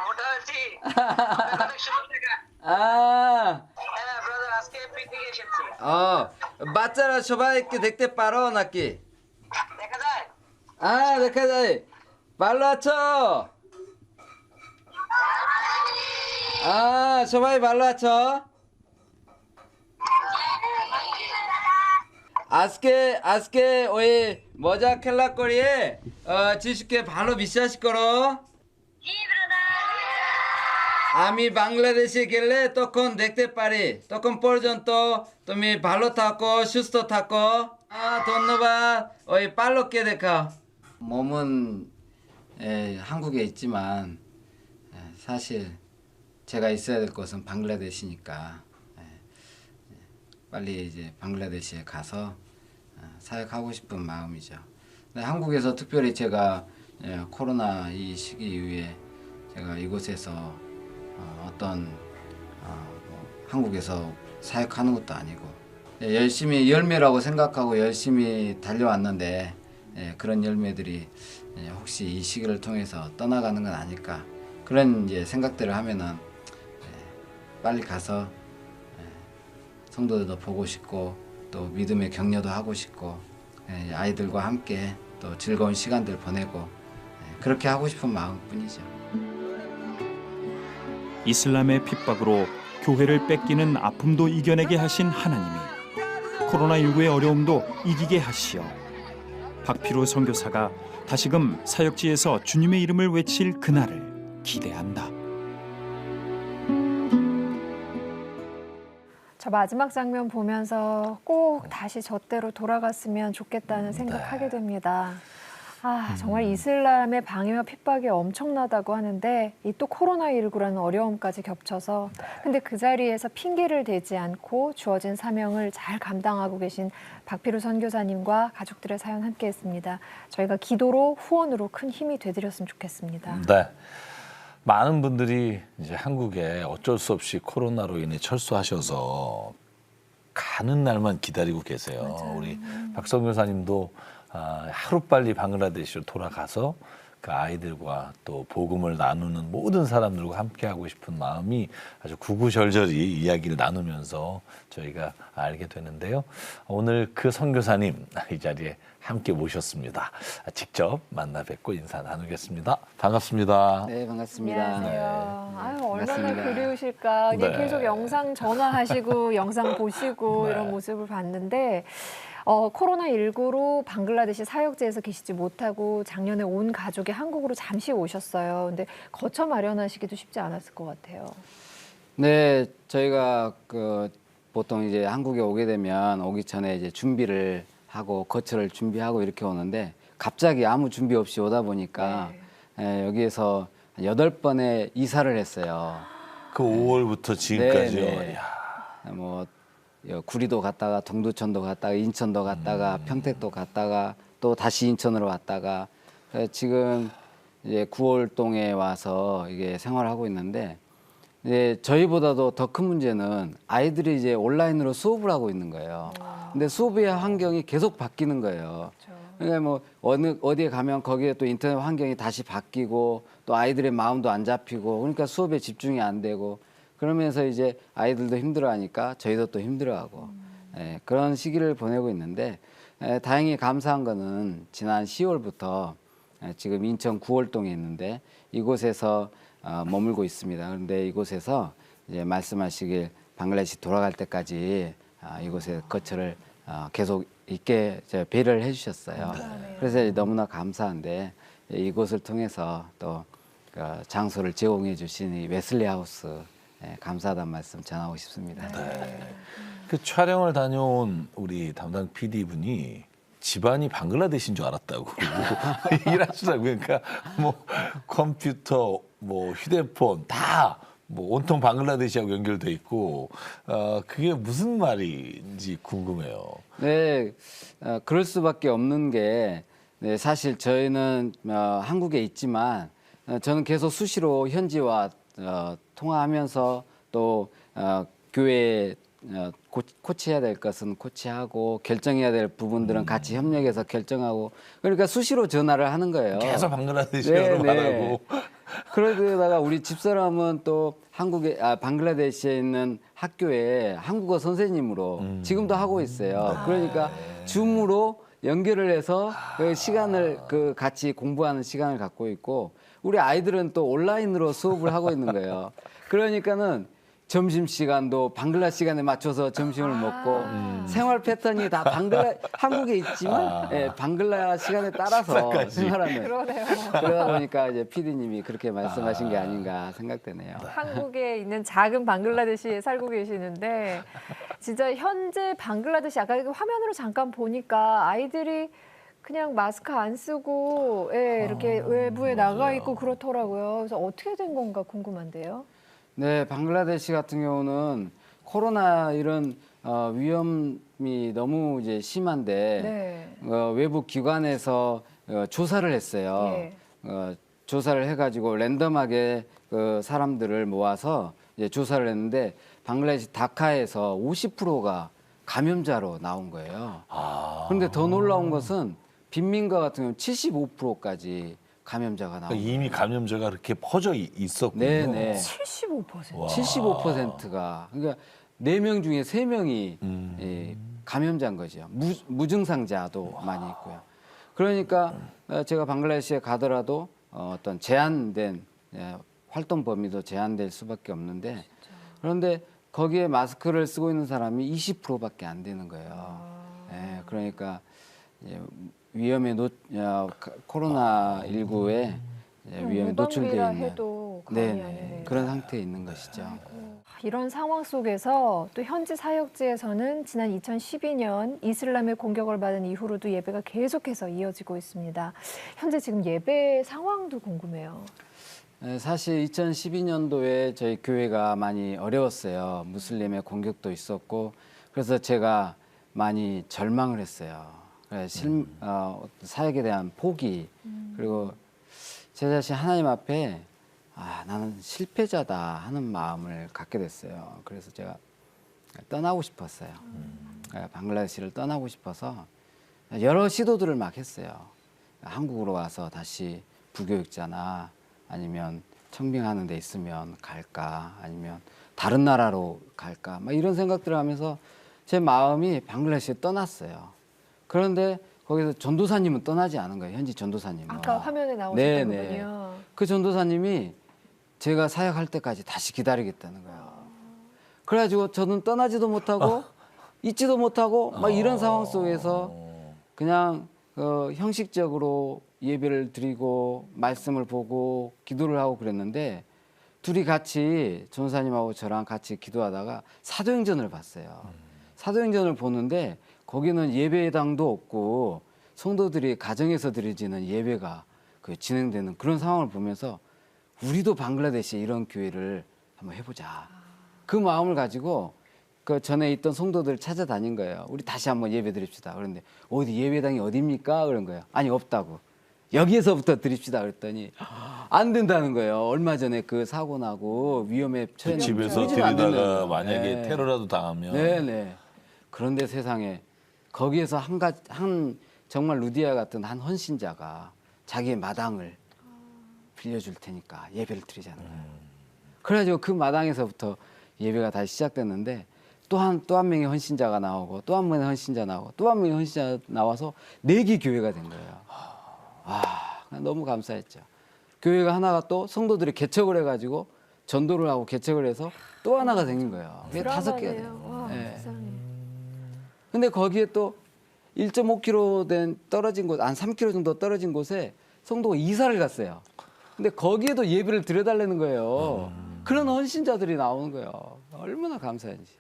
মোটা হয়েছি। ব্রাদার আজকে পিকনিকে এসেছি। বাচ্চারা সবাইকে দেখতে পারো নাকি? দেখা যায়? দেখা যায়। ভালো আছো? সবাই ভালো আছো? আজকে ওই মজা খেলা করিয়ে যিশুকে ভালো বিশ্বাস করো। আমি বাংলাদেশে গেলে তখন দেখতে পারি। তখন পর্যন্ত তুমি ভালো থাকো, সুস্থ থাকো। ধন্যবাদ. ওই 팔로께 দেখাও. 몸은 한국에 있지만 사실 제가 있어야 될 곳은 방글라데시니까 빨리 이제 방글라데시에 가서 사역하고 싶은 마음이죠. 근데 한국에서 특별히 제가 코로나 이 시기 이후에 제가 이곳에서 어떤 한국에서 사역하는 것도 아니고 열심히 열매라고 생각하고 열심히 달려왔는데 그런 열매들이 혹시 이 시기를 통해서 떠나가는 건 아닐까 그런 이제 생각들을 하면은 빨리 가서 성도들도 보고 싶고 또 믿음의 격려도 하고 싶고 아이들과 함께 또 즐거운 시간들 보내고 그렇게 하고 싶은 마음뿐이죠. 이슬람의 핍박으로 교회를 뺏기는 아픔도 이겨내게 하신 하나님이 코로나19의 어려움도 이기게 하시어 박피루 선교사가 다시금 사역지에서 주님의 이름을 외칠 그날을 기대한다. 저 마지막 장면 보면서 꼭 다시 저때로 돌아갔으면 좋겠다는 생각하게 됩니다. 정말 이슬람의 방해와 핍박이 엄청나다고 하는데 이 또 코로나19라는 어려움까지 겹쳐서 근데 그 자리에서 핑계를 대지 않고 주어진 사명을 잘 감당하고 계신 박피루 선교사님과 가족들의 사연 함께했습니다. 저희가 기도로 후원으로 큰 힘이 되드렸으면 좋겠습니다. 네. 많은 분들이 이제 한국에 어쩔 수 없이 코로나로 인해 철수하셔서 가는 날만 기다리고 계세요. 맞아요. 우리 박 선교사님도 하루빨리 방글라데시로 돌아가서 그 아이들과 또 복음을 나누는 모든 사람들과 함께하고 싶은 마음이 아주 구구절절히 이야기를 나누면서 저희가 알게 되는데요. 오늘 그 선교사님 이 자리에 함께 모셨습니다. 직접 만나 뵙고 인사 나누겠습니다. 반갑습니다. 네, 반갑습니다. 안녕하세요. 아유, 얼마나 반갑습니다. 그리우실까. 네. 계속 영상 전화하시고 영상 보시고 네. 이런 모습을 봤는데 코로나19로 방글라데시 사역지에서 계시지 못하고 작년에 온 가족이 한국으로 잠시 오셨어요. 근데 거처 마련하시기도 쉽지 않았을 것 같아요. 네, 저희가 보통 이제 한국에 오게 되면 오기 전에 이제 준비를 하고 거처를 준비하고 이렇게 오는데 갑자기 아무 준비 없이 오다 보니까 여기에서 8번의 이사를 했어요. 그 5월부터 지금까지요. 네. 뭐 구리도 갔다가 동두천도 갔다가 인천도 갔다가 평택도 갔다가 또 다시 인천으로 왔다가 지금 이제 9월동에 와서 이게 생활하고 있는데 이제 저희보다도 더 큰 문제는 아이들이 이제 온라인으로 수업을 하고 있는 거예요. 근데 수업의 환경이 계속 바뀌는 거예요. 그러니까 뭐 어디에 가면 거기에 또 인터넷 환경이 다시 바뀌고 또 아이들의 마음도 안 잡히고 그러니까 수업에 집중이 안 되고 그러면서 이제 아이들도 힘들어하니까 저희도 또 힘들어하고 그런 시기를 보내고 있는데 다행히 감사한 거는 지난 10월부터 지금 인천 9월동에 있는데 이곳에서 머물고 있습니다. 그런데 이곳에서 이제 말씀하시길 방글라데시 돌아갈 때까지 이곳에 거처를 계속 있게 배려를 해주셨어요. 그래서 너무나 감사한데 이곳을 통해서 또 장소를 제공해 주신 이 웨슬리 하우스 감사하다는 말씀 전하고 싶습니다. 네. 그 촬영을 다녀온 우리 담당 PD분이 집안이 방글라데시인 줄 알았다고 일하시라고 그러니까 뭐 컴퓨터, 뭐 휴대폰 다 뭐 온통 방글라데시하고 연결돼 있고 그게 무슨 말인지 궁금해요. 네, 그럴 수밖에 없는 게 사실 저희는 한국에 있지만 저는 계속 수시로 현지와 통화하면서 또 교회에 코치해야 될 것은 코치하고 결정해야 될 부분들은 같이 협력해서 결정하고 그러니까 수시로 전화를 하는 거예요. 계속 방글라데시어로 말하고. 그러다가 우리 집사람은 또 방글라데시에 있는 학교에 한국어 선생님으로 지금도 하고 있어요. 그러니까 줌으로 연결을 해서 그 시간을 같이 공부하는 시간을 갖고 있고 우리 아이들은 또 온라인으로 수업을 하고 있는 거예요. 그러니까는 점심시간도 방글라 시간에 맞춰서 점심을 먹고 생활 패턴이 다 한국에 있지만 방글라 시간에 따라서 생활하는. 그러네요. 그러다 보니까 이제 PD님이 그렇게 말씀하신 게 아닌가 생각되네요. 한국에 있는 작은 방글라데시에 살고 계시는데 진짜 현재 방글라데시 아까 화면으로 잠깐 보니까 아이들이 그냥 마스크 안 쓰고 이렇게 외부에 나가 있고 그렇더라고요. 그래서 어떻게 된 건가 궁금한데요. 네, 방글라데시 같은 경우는 코로나 이런 위험이 너무 이제 심한데 외부 기관에서 조사를 했어요. 조사를 해가지고 랜덤하게 사람들을 모아서 이제 조사를 했는데 방글라데시 다카에서 50%가 감염자로 나온 거예요. 그런데 더 놀라운 것은 빈민가 같은 경우는 75%까지 감염자가 나옵니다. 그러니까 이미 감염자가 그렇게 퍼져 있었군요. 네네. 75%. 75%가 그러니까 4명 중에 3명이 감염자인 거죠. 무증상자도 많이 있고요. 그러니까 제가 방글라데시에 가더라도 어떤 제한된 활동 범위도 제한될 수밖에 없는데 그런데 거기에 마스크를 쓰고 있는 사람이 20%밖에 안 되는 거예요. 그러니까 위험에 코로나 19에 위험에 노출되어 있는 해도 과언이 아니네요. 그런 상태에 있는 것이죠. 이런 상황 속에서 또 현지 사역지에서는 지난 2012년 이슬람의 공격을 받은 이후로도 예배가 계속해서 이어지고 있습니다. 현재 지금 예배 상황도 궁금해요. 사실 2012년도에 저희 교회가 많이 어려웠어요. 무슬림의 공격도 있었고 그래서 제가 많이 절망을 했어요. 사역에 대한 포기 그리고 제 자신 하나님 앞에 나는 실패자다 하는 마음을 갖게 됐어요. 그래서 제가 떠나고 싶었어요. 방글라데시를 떠나고 싶어서 여러 시도들을 막 했어요. 한국으로 와서 다시 부교육자나 아니면 청빙하는 데 있으면 갈까 아니면 다른 나라로 갈까 막 이런 생각들을 하면서 제 마음이 방글라데시에 떠났어요. 그런데 거기서 전도사님은 떠나지 않은 거예요. 현지 전도사님은. 아까 화면에 나오셨던 분이요. 그 전도사님이 제가 사역할 때까지 다시 기다리겠다는 거예요. 그래가지고 저는 떠나지도 못하고 있지도 못하고 막 이런 상황 속에서 그냥 형식적으로 예배를 드리고 말씀을 보고 기도를 하고 그랬는데 둘이 같이 전도사님하고 저랑 같이 기도하다가 사도행전을 봤어요. 사도행전을 보는데 거기는 예배당도 없고 성도들이 가정에서 드려지는 예배가 진행되는 그런 상황을 보면서 우리도 방글라데시에 이런 교회를 한번 해보자. 그 마음을 가지고 그 전에 있던 성도들을 찾아다닌 거예요. 우리 다시 한번 예배 드립시다. 그런데 어디 예배당이 어디입니까? 그런 거예요. 아니 없다고. 여기에서부터 드립시다. 그랬더니 안 된다는 거예요. 얼마 전에 그 사고 나고 위험에 처했는데 집에서 드리다가 만약에 테러라도 당하면. 네네. 그런데 세상에 거기에서 한 정말 루디아 같은 한 헌신자가 자기의 마당을 빌려줄 테니까 예배를 드리자는 거예요. 그래가지고 그 마당에서부터 예배가 다시 시작됐는데 또 한 명의 헌신자가 나오고 또 한 명의 헌신자 나오고 또 한 명의 헌신자 나와서 4개 교회가 된 거예요. 너무 감사했죠. 교회가 하나가 또 성도들이 개척을 해가지고 전도를 하고 개척을 해서 또 하나가 생긴 거예요. 그게 5개가 돼요. 근데 거기에 또 1.5km 떨어진 곳, 한 3km 정도 떨어진 곳에 성도가 이사를 갔어요. 근데 거기에도 예배를 드려달라는 거예요. 그런 헌신자들이 나오는 거예요. 얼마나 감사한지.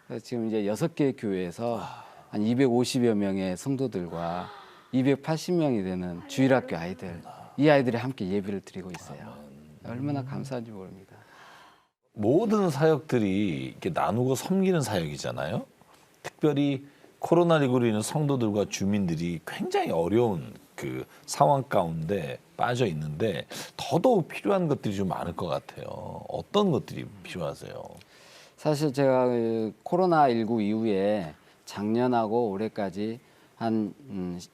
그래서 지금 이제 6개의 교회에서 한 250여 명의 성도들과 280명이 되는 주일학교 아이들, 이 아이들이 함께 예배를 드리고 있어요. 얼마나 감사한지 모릅니다. 모든 사역들이 이렇게 나누고 섬기는 사역이잖아요. 특별히 코로나19로 인한 성도들과 주민들이 굉장히 어려운 그 상황 가운데 빠져 있는데 더더욱 필요한 것들이 좀 많을 것 같아요. 어떤 것들이 필요하세요? 사실 제가 코로나19 이후에 작년하고 올해까지 한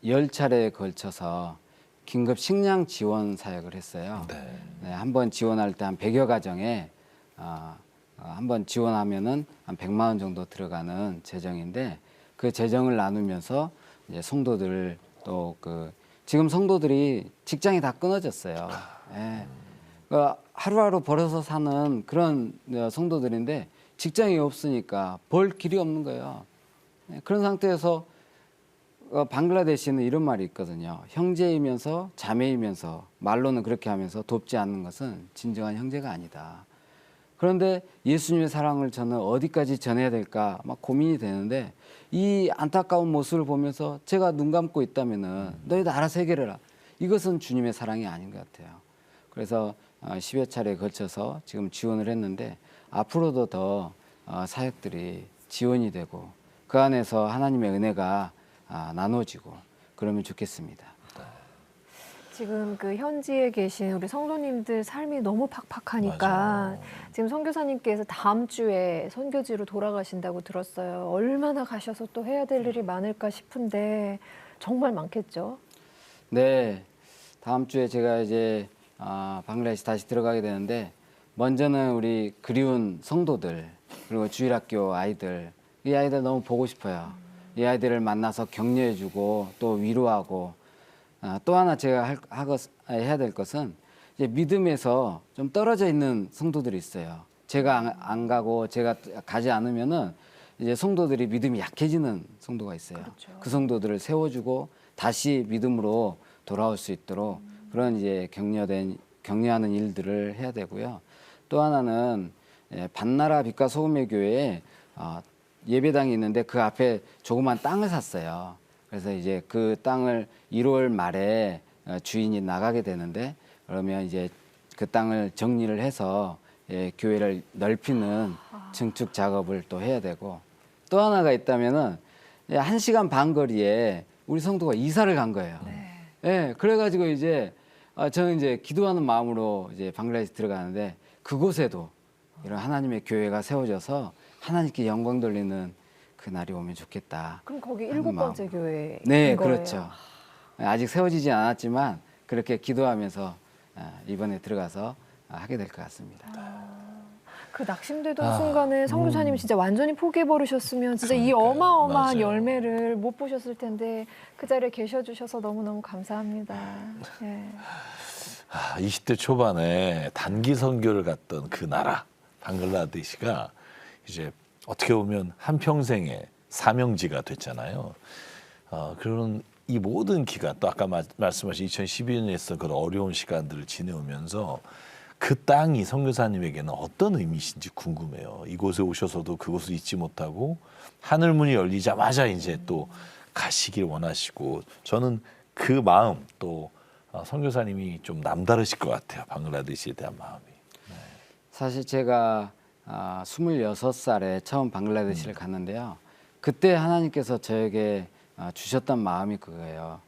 10차례에 걸쳐서 긴급 식량 지원 사역을 했어요. 네, 한번 지원할 때 한 100여 가정에 한번 지원하면은 한 100만 원 정도 들어가는 재정인데 그 재정을 나누면서 이제 성도들 또 지금 성도들이 직장이 다 끊어졌어요. 예. 하루하루 벌어서 사는 그런 성도들인데 직장이 없으니까 벌 길이 없는 거예요. 그런 상태에서 방글라데시는 이런 말이 있거든요. 형제이면서 자매이면서 말로는 그렇게 하면서 돕지 않는 것은 진정한 형제가 아니다. 그런데 예수님의 사랑을 저는 어디까지 전해야 될까 막 고민이 되는데 이 안타까운 모습을 보면서 제가 눈 감고 있다면은 너희도 알아서 해결해라. 이것은 주님의 사랑이 아닌 것 같아요. 그래서 10여 차례에 걸쳐서 지금 지원을 했는데 앞으로도 더 사역들이 지원이 되고 그 안에서 하나님의 은혜가 나눠지고 그러면 좋겠습니다. 지금 그 현지에 계신 우리 성도님들 삶이 너무 팍팍하니까 맞아요. 지금 선교사님께서 다음 주에 선교지로 돌아가신다고 들었어요. 얼마나 가셔서 또 해야 될 일이 많을까 싶은데 정말 많겠죠. 네, 다음 주에 제가 이제 방글라데시 다시 들어가게 되는데 먼저는 우리 그리운 성도들 그리고 주일학교 아이들 이 아이들 너무 보고 싶어요. 이 아이들을 만나서 격려해주고 또 위로하고 또 하나 제가 해야 될 것은 이제 믿음에서 좀 떨어져 있는 성도들이 있어요. 제가 안 가고 제가 가지 않으면은 이제 성도들이 믿음이 약해지는 성도가 있어요. 그렇죠. 그 성도들을 세워주고 다시 믿음으로 돌아올 수 있도록 그런 이제 격려하는 일들을 해야 되고요. 또 하나는 반나라 빛과 소금의 교회에 예배당이 있는데 그 앞에 조그만 땅을 샀어요. 그래서 이제 그 땅을 1월 말에 주인이 나가게 되는데 그러면 이제 그 땅을 정리를 해서 교회를 넓히는 증축 작업을 또 해야 되고 또 하나가 있다면은 1시간 반 거리에 우리 성도가 이사를 간 거예요. 네, 그래가지고 이제 저는 이제 기도하는 마음으로 이제 방글라데시 들어가는데 그곳에도 이런 하나님의 교회가 세워져서 하나님께 영광 돌리는 그 날이 오면 좋겠다. 그럼 거기 7번째 교회인 네, 거예요? 그렇죠. 아직 세워지지 않았지만 그렇게 기도하면서 이번에 들어가서 하게 될 것 같습니다. 그 낙심되던 순간에 선교사님이 진짜 완전히 포기해버리셨으면 진짜 이 어마어마한 맞아요. 열매를 못 보셨을 텐데 그 자리에 계셔주셔서 너무너무 감사합니다. 네. 20대 초반에 단기 선교를 갔던 그 나라 방글라데시가 이제 어떻게 보면 한평생의 사명지가 됐잖아요. 그런 이 모든 기간 또 아까 말씀하신 2012년에서 그런 어려운 시간들을 지내오면서 그 땅이 선교사님에게는 어떤 의미신지 궁금해요. 이곳에 오셔서도 그곳을 잊지 못하고 하늘문이 열리자마자 이제 또 가시길 원하시고 저는 그 마음 또 선교사님이 좀 남다르실 것 같아요. 방글라데시에 대한 마음이. 네. 사실 제가 26살에 처음 방글라데시를 갔는데요. 그때 하나님께서 저에게 주셨던 마음이 그거예요.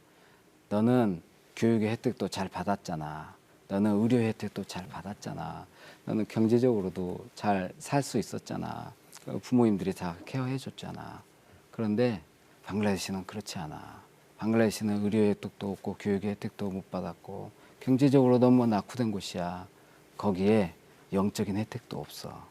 너는 교육의 혜택도 잘 받았잖아. 너는 의료 혜택도 잘 받았잖아. 너는 경제적으로도 잘 살 수 있었잖아. 부모님들이 다 케어해 줬잖아. 그런데 방글라데시는 그렇지 않아. 방글라데시는 의료 혜택도 없고 교육의 혜택도 못 받았고 경제적으로 너무 낙후된 곳이야. 거기에 영적인 혜택도 없어.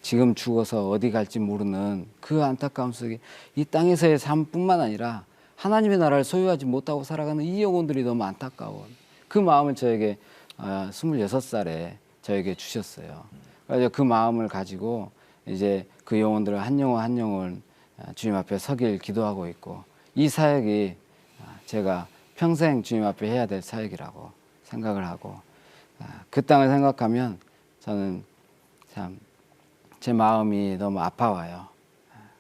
지금 죽어서 어디 갈지 모르는 그 안타까움 속에 이 땅에서의 삶뿐만 아니라 하나님의 나라를 소유하지 못하고 살아가는 이 영혼들이 너무 안타까운 그 마음을 저에게 26살에 저에게 주셨어요. 그래서 그 마음을 가지고 이제 그 영혼들을 한 영혼 한 영혼 주님 앞에 서길 기도하고 있고 이 사역이 제가 평생 주님 앞에 해야 될 사역이라고 생각을 하고 그 땅을 생각하면 저는 참 제 마음이 너무 아파와요.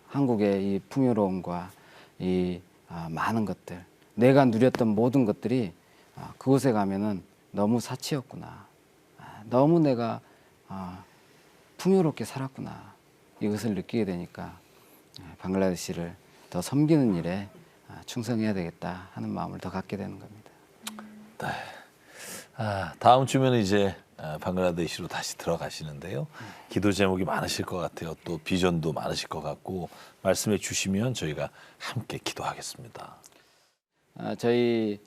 한국의 이 풍요로움과 이 많은 것들 내가 누렸던 모든 것들이 그곳에 가면은 너무 사치였구나. 너무 내가 풍요롭게 살았구나. 이것을 느끼게 되니까 방글라데시를 더 섬기는 일에 충성해야 되겠다 하는 마음을 더 갖게 되는 겁니다. 네. 다음 주면 이제 방글라데시로 다시 들어가시는데요. 기도 제목이 많으실 것 같아요. 또 비전도 많으실 것 같고 말씀해 주시면 저희가 함께 기도하겠습니다. 저희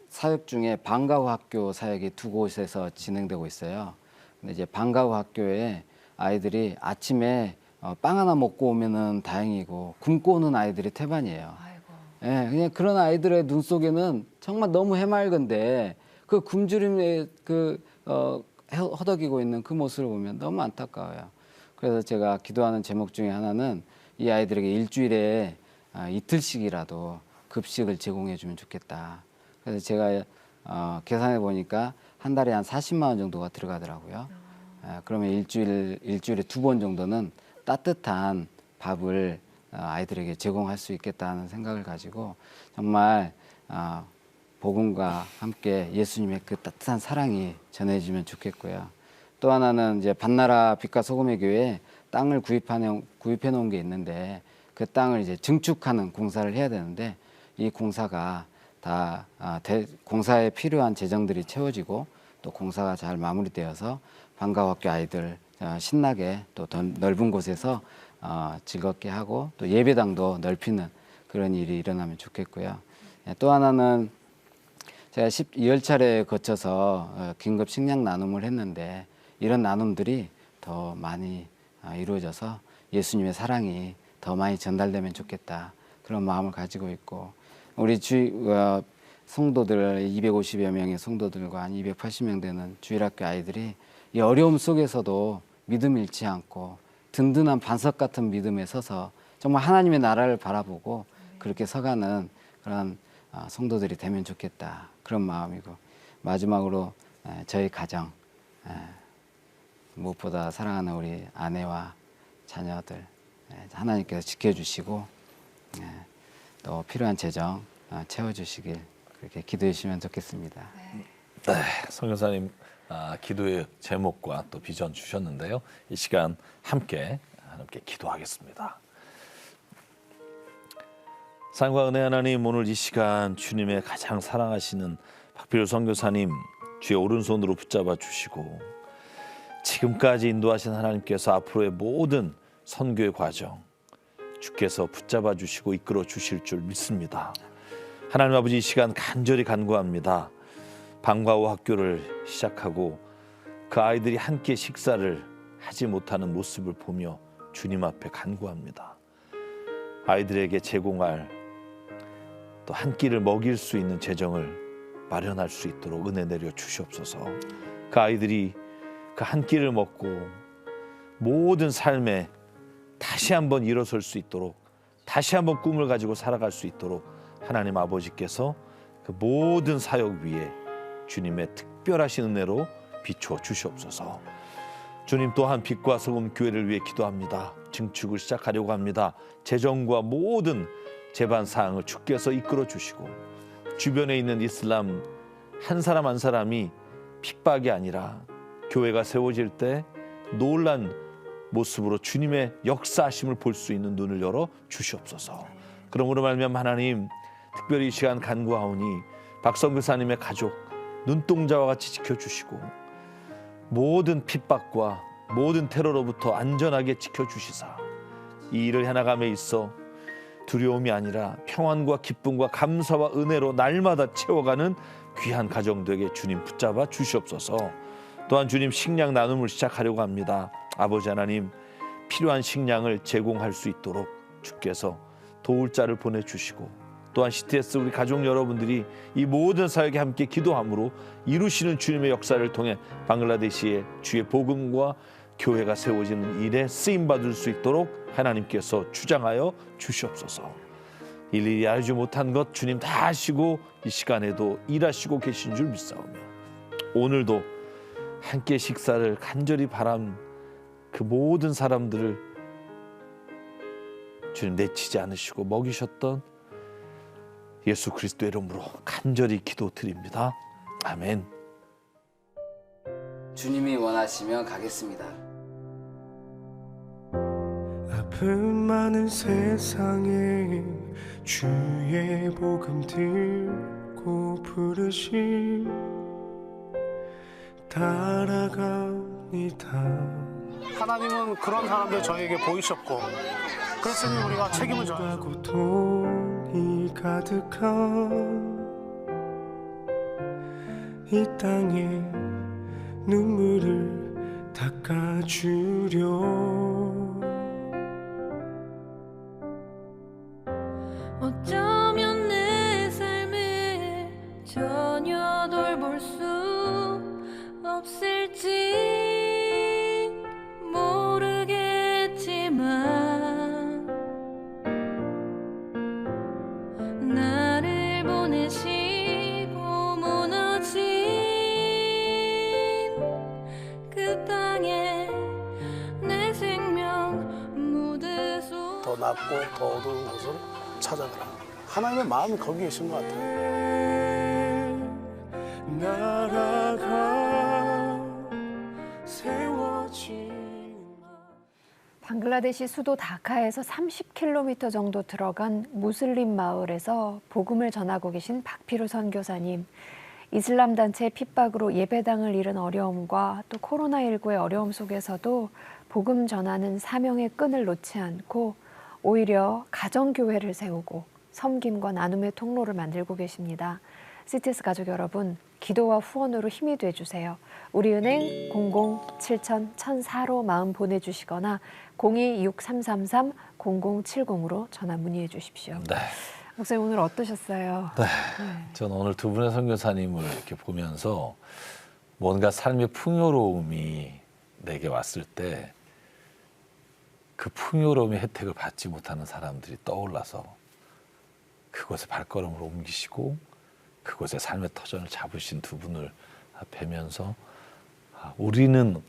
사역 중에 방과후 학교 사역이 2곳에서 진행되고 있어요. 근데 이제 방과후 학교에 아이들이 아침에 빵 하나 먹고 오면은 다행이고 굶고 오는 아이들이 태반이에요. 예, 그냥 그런 아이들의 눈 속에는 정말 너무 해맑은데 그 굶주림에 허덕이고 있는 그 모습을 보면 너무 안타까워요. 그래서 제가 기도하는 제목 중에 하나는 이 아이들에게 일주일에 이틀씩이라도 급식을 제공해 주면 좋겠다. 그래서 제가 계산해 보니까 한 달에 한 40만 원 정도가 들어가더라고요. 그러면 일주일에 2번 정도는 따뜻한 밥을 아이들에게 제공할 수 있겠다는 생각을 가지고 정말 복음과 함께 예수님의 그 따뜻한 사랑이 전해지면 좋겠고요. 또 하나는 이제 반나라 빛과 소금의 교회에 땅을 구입해 놓은 게 있는데 그 땅을 이제 증축하는 공사를 해야 되는데 이 공사가 다 공사에 필요한 재정들이 채워지고 또 공사가 잘 마무리되어서 방과후학교 아이들 신나게 또 더 넓은 곳에서 즐겁게 하고 또 예배당도 넓히는 그런 일이 일어나면 좋겠고요. 또 하나는 제가 10차례에 거쳐서 긴급 식량 나눔을 했는데 이런 나눔들이 더 많이 이루어져서 예수님의 사랑이 더 많이 전달되면 좋겠다. 그런 마음을 가지고 있고 우리 성도들 250여 명의 성도들과 한 280명 되는 주일학교 아이들이 이 어려움 속에서도 믿음 잃지 않고 든든한 반석 같은 믿음에 서서 정말 하나님의 나라를 바라보고 그렇게 서가는 그런 성도들이 되면 좋겠다. 그런 마음이고 마지막으로 저희 가정 무엇보다 사랑하는 우리 아내와 자녀들 하나님께서 지켜주시고 또 필요한 재정 채워주시길 그렇게 기도해 주시면 좋겠습니다. 네, 선교사님 기도의 제목과 또 비전 주셨는데요. 이 시간 함께 기도하겠습니다. 사랑과 은혜 하나님, 오늘 이 시간 주님의 가장 사랑하시는 박필우 선교사님 주의 오른손으로 붙잡아 주시고 지금까지 인도하신 하나님께서 앞으로의 모든 선교의 과정 주께서 붙잡아 주시고 이끌어 주실 줄 믿습니다. 하나님 아버지, 이 시간 간절히 간구합니다. 방과 후 학교를 시작하고 그 아이들이 함께 식사를 하지 못하는 모습을 보며 주님 앞에 간구합니다. 아이들에게 제공할 또 한 끼를 먹일 수 있는 재정을 마련할 수 있도록 은혜 내려 주시옵소서. 그 아이들이 그 한 끼를 먹고 모든 삶에 다시 한번 일어설 수 있도록, 다시 한번 꿈을 가지고 살아갈 수 있도록 하나님 아버지께서 그 모든 사역 위에 주님의 특별하신 은혜로 비추어 주시옵소서. 주님 또한 빛과 소금 교회를 위해 기도합니다. 증축을 시작하려고 합니다. 재정과 모든 재반 사항을 주께서 이끌어 주시고 주변에 있는 이슬람 한 사람 한 사람이 핍박이 아니라 교회가 세워질 때 놀란 모습으로 주님의 역사하심을 볼 수 있는 눈을 열어 주시옵소서. 그러므로 말미암아 하나님, 특별히 이 시간 간구하오니 박선교사님의 가족 눈동자와 같이 지켜주시고 모든 핍박과 모든 테러로부터 안전하게 지켜주시사 이 일을 해나감에 있어 두려움이 아니라 평안과 기쁨과 감사와 은혜로 날마다 채워가는 귀한 가정 되게 주님 붙잡아 주시옵소서. 또한 주님 식량 나눔을 시작하려고 합니다. 아버지 하나님, 필요한 식량을 제공할 수 있도록 주께서 도울 자를 보내주시고 또한 CTS 우리 가족 여러분들이 이 모든 사역에 함께 기도함으로 이루시는 주님의 역사를 통해 방글라데시의 주의 복음과 교회가 세워지는 일에 쓰임받을 수 있도록 하나님께서 주장하여 주시옵소서. 일일이 알지 못한 것 주님 다 아시고 이 시간에도 일하시고 계신 줄 믿사오며 오늘도 함께 식사를 간절히 바란 그 모든 사람들을 주님 내치지 않으시고 먹이셨던 예수 그리스도의 이름으로 간절히 기도드립니다. 아멘. 주님이 원하시면 가겠습니다. 아픔 많은 세상에 주의 복음 들고 부르심 따라갑니다. 하나님은 그런 사람들 저에게 보이셨고 그랬으니 우리가 책임을 져야죠. 고통이 가득한 이 땅에 눈물을 닦아주려 어쩌면 내 삶을 전혀 돌볼 수 없을지 모르겠지만 나를 보내시고 무너진 그 땅에 내 생명 무드 속 더 낮고 더 어두운 곳을 찾아가라. 하나님의 마음이 거기 계신 것 같아요. 나라가 세워진 방글라데시 수도 다카에서 30km 정도 들어간 무슬림 마을에서 복음을 전하고 계신 박필우 선교사님. 이슬람 단체의 핍박으로 예배당을 잃은 어려움과 또 코로나19의 어려움 속에서도 복음 전하는 사명의 끈을 놓지 않고 오히려 가정교회를 세우고 섬김과 나눔의 통로를 만들고 계십니다. CTS 가족 여러분, 기도와 후원으로 힘이 돼주세요. 우리은행 00-7000-1004로 마음 보내주시거나 02-6333-0070으로 전화 문의해 주십시오. 네. 목사님 오늘 어떠셨어요? 네. 저는 오늘 두 분의 선교사님을 이렇게 보면서 뭔가 삶의 풍요로움이 내게 왔을 때 그 풍요로움의 혜택을 받지 못하는 사람들이 떠올라서 그곳에 발걸음을 옮기시고 그곳에 삶의 터전을 잡으신 두 분을 뵈면서 우리는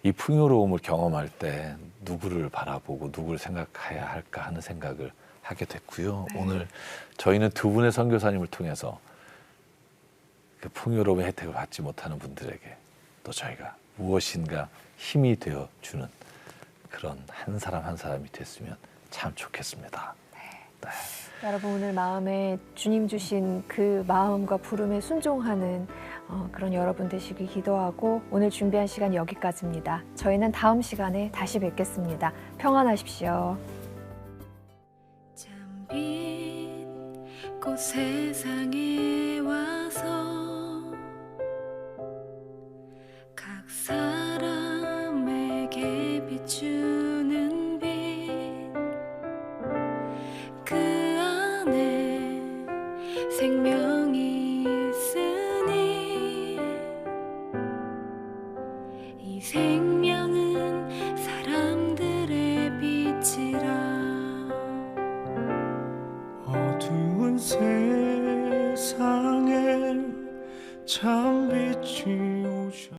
이 풍요로움을 경험할 때 누구를 바라보고 누구를 생각해야 할까 하는 생각을 하게 됐고요. 네. 오늘 저희는 두 분의 선교사님을 통해서 그 풍요로움의 혜택을 받지 못하는 분들에게 또 저희가 무엇인가 힘이 되어주는 그런 한 사람 한 사람이 됐으면 참 좋겠습니다. 네. 여러분 오늘 마음에 주님 주신 그 마음과 부름에 순종하는 그런 여러분 되시길 기도하고 오늘 준비한 시간 여기까지입니다. 저희는 다음 시간에 다시 뵙겠습니다. 평안하십시오. 빛 꽃 세상에 와서 각 사람에게 비추는 빛 그 안에 생명이 있으니 이 생명은 사람들의 빛이라 어두운 세상에 참 빛이 오셔